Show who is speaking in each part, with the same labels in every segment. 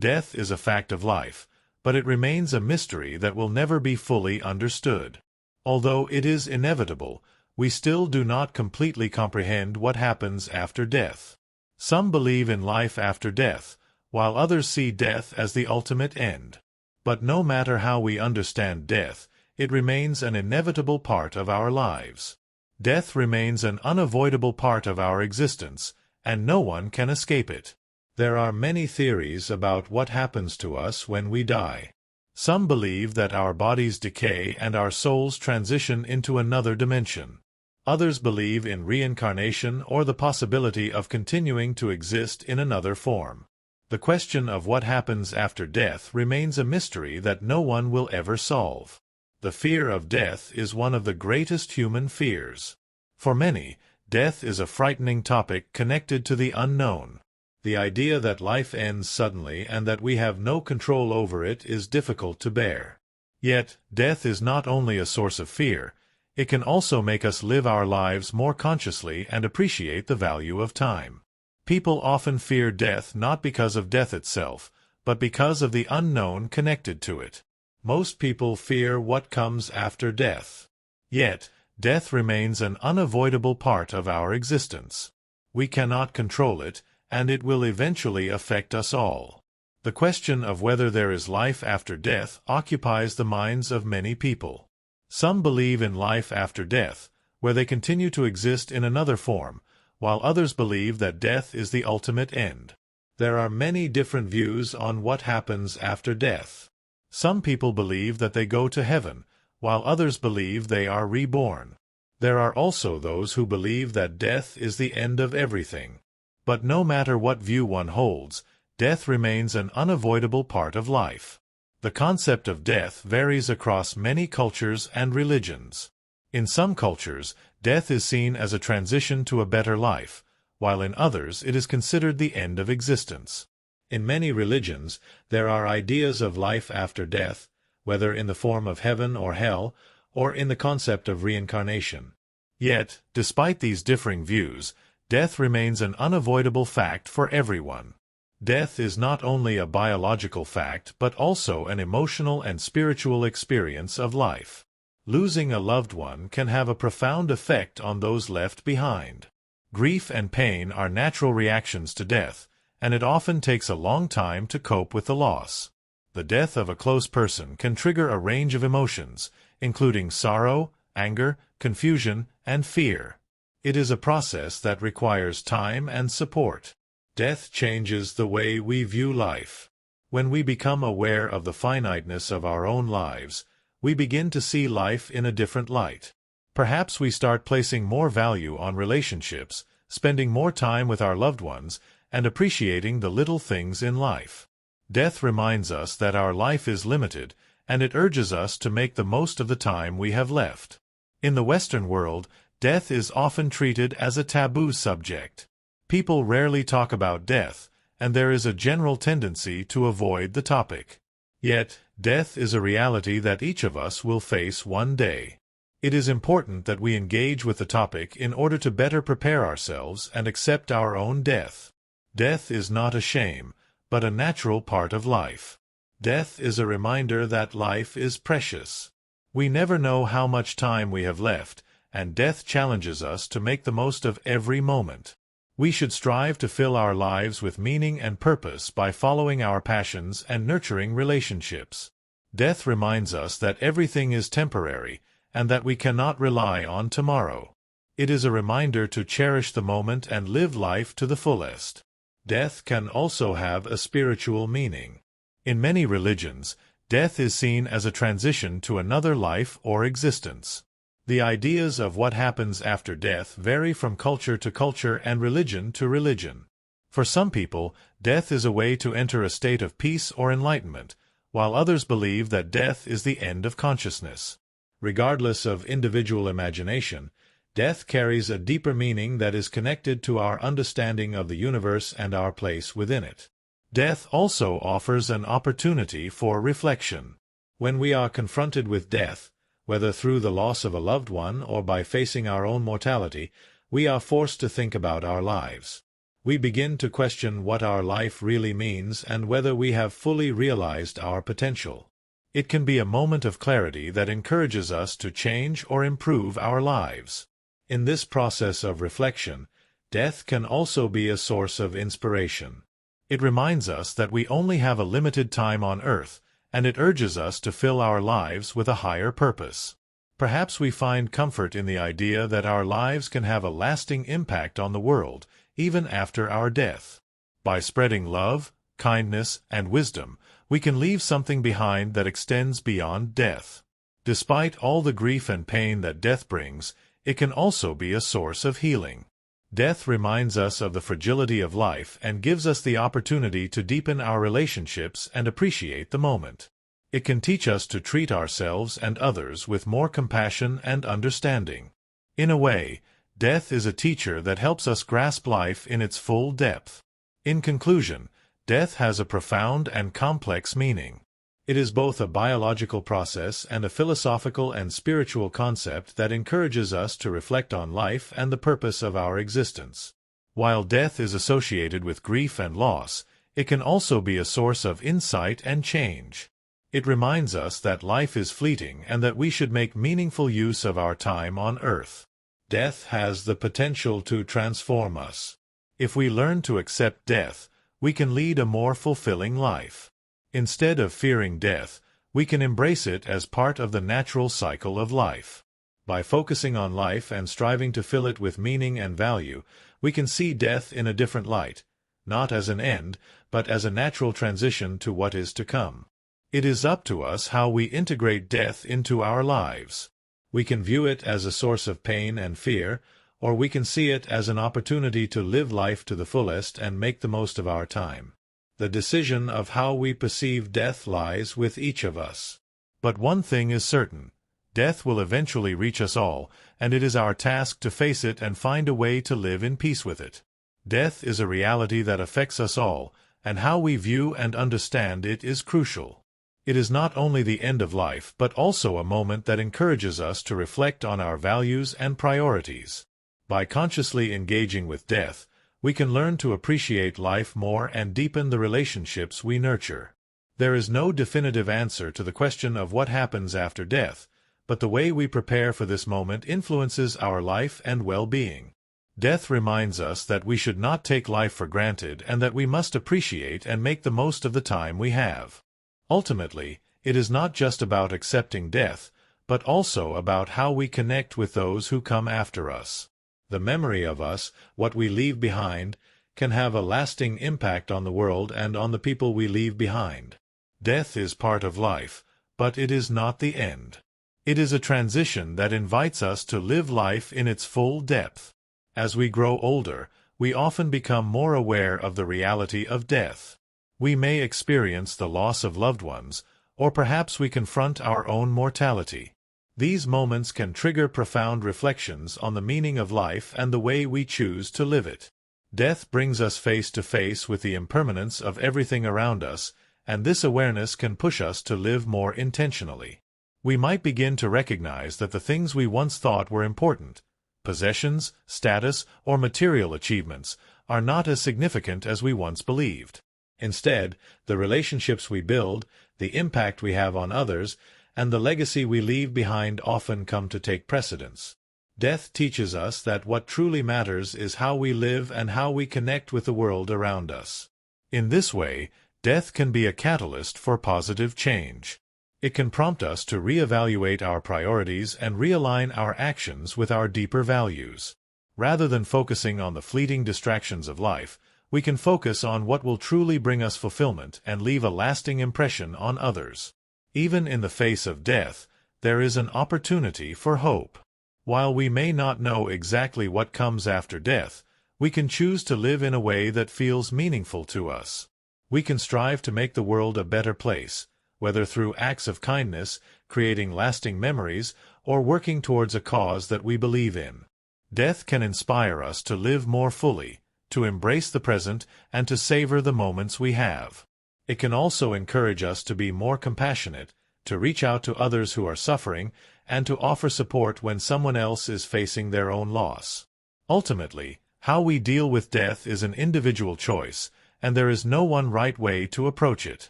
Speaker 1: Death is a fact of life, but it remains a mystery that will never be fully understood. Although it is inevitable, we still do not completely comprehend what happens after death. Some believe in life after death, while others see death as the ultimate end. But no matter how we understand death, it remains an inevitable part of our lives. Death remains an unavoidable part of our existence, and no one can escape it. There are many theories about what happens to us when we die. Some believe that our bodies decay and our souls transition into another dimension. Others believe in reincarnation or the possibility of continuing to exist in another form. The question of what happens after death remains a mystery that no one will ever solve. The fear of death is one of the greatest human fears. For many, death is a frightening topic connected to the unknown. The idea that life ends suddenly and that we have no control over it is difficult to bear. Yet, death is not only a source of fear, it can also make us live our lives more consciously and appreciate the value of time. People often fear death not because of death itself, but because of the unknown connected to it. Most people fear what comes after death. Yet, death remains an unavoidable part of our existence. We cannot control it, and it will eventually affect us all. The question of whether there is life after death occupies the minds of many people. Some believe in life after death, where they continue to exist in another form, while others believe that death is the ultimate end. There are many different views on what happens after death. Some people believe that they go to heaven, while others believe they are reborn. There are also those who believe that death is the end of everything. But no matter what view one holds, death remains an unavoidable part of life. The concept of death varies across many cultures and religions. In some cultures, death is seen as a transition to a better life, while in others it is considered the end of existence. In many religions, there are ideas of life after death, whether in the form of heaven or hell, or in the concept of reincarnation. Yet, despite these differing views, death remains an unavoidable fact for everyone. Death is not only a biological fact but also an emotional and spiritual experience of life. Losing a loved one can have a profound effect on those left behind. Grief and pain are natural reactions to death, and it often takes a long time to cope with the loss. The death of a close person can trigger a range of emotions, including sorrow, anger, confusion, and fear. It is a process that requires time and support. Death changes the way we view life. When we become aware of the finiteness of our own lives, we begin to see life in a different light. Perhaps we start placing more value on relationships, spending more time with our loved ones, and appreciating the little things in life. Death reminds us that our life is limited, and it urges us to make the most of the time we have left. In the Western world, death is often treated as a taboo subject. People rarely talk about death, and there is a general tendency to avoid the topic. Yet, death is a reality that each of us will face one day. It is important that we engage with the topic in order to better prepare ourselves and accept our own death. Death is not a shame, but a natural part of life. Death is a reminder that life is precious. We never know how much time we have left, and death challenges us to make the most of every moment. We should strive to fill our lives with meaning and purpose by following our passions and nurturing relationships. Death reminds us that everything is temporary, and that we cannot rely on tomorrow. It is a reminder to cherish the moment and live life to the fullest. Death can also have a spiritual meaning. In many religions, death is seen as a transition to another life or existence. The ideas of what happens after death vary from culture to culture and religion to religion. For some people, death is a way to enter a state of peace or enlightenment, while others believe that death is the end of consciousness. Regardless of individual imagination, death carries a deeper meaning that is connected to our understanding of the universe and our place within it. Death also offers an opportunity for reflection. When we are confronted with death, whether through the loss of a loved one or by facing our own mortality, we are forced to think about our lives. We begin to question what our life really means and whether we have fully realized our potential. It can be a moment of clarity that encourages us to change or improve our lives. In this process of reflection, death can also be a source of inspiration. It reminds us that we only have a limited time on earth, and it urges us to fill our lives with a higher purpose. Perhaps we find comfort in the idea that our lives can have a lasting impact on the world, even after our death. By spreading love, kindness, and wisdom, we can leave something behind that extends beyond death. Despite all the grief and pain that death brings, it can also be a source of healing. Death reminds us of the fragility of life and gives us the opportunity to deepen our relationships and appreciate the moment. It can teach us to treat ourselves and others with more compassion and understanding. In a way, death is a teacher that helps us grasp life in its full depth. In conclusion, death has a profound and complex meaning. It is both a biological process and a philosophical and spiritual concept that encourages us to reflect on life and the purpose of our existence. While death is associated with grief and loss, it can also be a source of insight and change. It reminds us that life is fleeting and that we should make meaningful use of our time on earth. Death has the potential to transform us. If we learn to accept death, we can lead a more fulfilling life. Instead of fearing death, we can embrace it as part of the natural cycle of life. By focusing on life and striving to fill it with meaning and value, we can see death in a different light, not as an end, but as a natural transition to what is to come. It is up to us how we integrate death into our lives. We can view it as a source of pain and fear, or we can see it as an opportunity to live life to the fullest and make the most of our time. The decision of how we perceive death lies with each of us. But one thing is certain: death will eventually reach us all, and it is our task to face it and find a way to live in peace with it. Death is a reality that affects us all, and how we view and understand it is crucial. It is not only the end of life but also a moment that encourages us to reflect on our values and priorities. By consciously engaging with death, we can learn to appreciate life more and deepen the relationships we nurture. There is no definitive answer to the question of what happens after death, but the way we prepare for this moment influences our life and well-being. Death reminds us that we should not take life for granted and that we must appreciate and make the most of the time we have. Ultimately, it is not just about accepting death, but also about how we connect with those who come after us. The memory of us, what we leave behind, can have a lasting impact on the world and on the people we leave behind. Death is part of life, but it is not the end. It is a transition that invites us to live life in its full depth. As we grow older, we often become more aware of the reality of death. We may experience the loss of loved ones, or perhaps we confront our own mortality. These moments can trigger profound reflections on the meaning of life and the way we choose to live it. Death brings us face to face with the impermanence of everything around us, and this awareness can push us to live more intentionally. We might begin to recognize that the things we once thought were important, possessions, status, or material achievements, are not as significant as we once believed. Instead, the relationships we build, the impact we have on others, and the legacy we leave behind often come to take precedence. Death teaches us that what truly matters is how we live and how we connect with the world around us. In this way, death can be a catalyst for positive change. It can prompt us to reevaluate our priorities and realign our actions with our deeper values. Rather than focusing on the fleeting distractions of life, we can focus on what will truly bring us fulfillment and leave a lasting impression on others. Even in the face of death, there is an opportunity for hope. While we may not know exactly what comes after death, we can choose to live in a way that feels meaningful to us. We can strive to make the world a better place, whether through acts of kindness, creating lasting memories, or working towards a cause that we believe in. Death can inspire us to live more fully, to embrace the present, and to savor the moments we have. It can also encourage us to be more compassionate, to reach out to others who are suffering, and to offer support when someone else is facing their own loss. Ultimately, How we deal with death is an individual choice, and there is no one right way to approach it.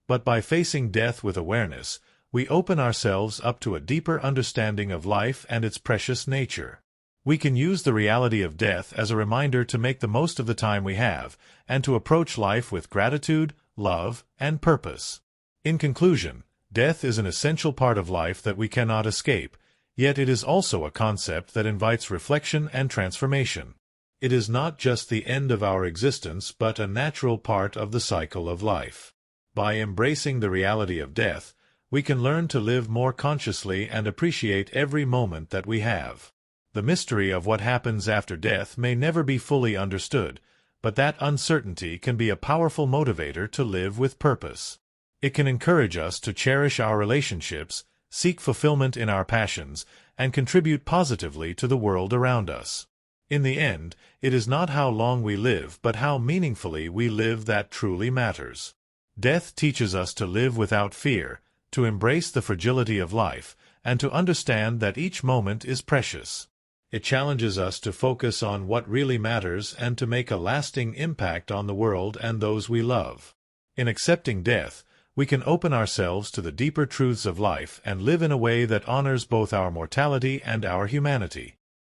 Speaker 1: But by facing death with awareness, we open ourselves up to a deeper understanding of life and its precious nature. We can use the reality of death as a reminder to make the most of the time we have, and to approach life with gratitude, love, and purpose. In conclusion, death is an essential part of life that we cannot escape, yet it is also a concept that invites reflection and transformation. It is not just the end of our existence but a natural part of the cycle of life. By embracing the reality of death, we can learn to live more consciously and appreciate every moment that we have. The mystery of what happens after death may never be fully understood, but that uncertainty can be a powerful motivator to live with purpose. It can encourage us to cherish our relationships, seek fulfillment in our passions, and contribute positively to the world around us. In the end, it is not how long we live but how meaningfully we live that truly matters. Death teaches us to live without fear, to embrace the fragility of life, and to understand that each moment is precious. It challenges us to focus on what really matters and to make a lasting impact on the world and those we love. In accepting death, we can open ourselves to the deeper truths of life and live in a way that honors both our mortality and our humanity.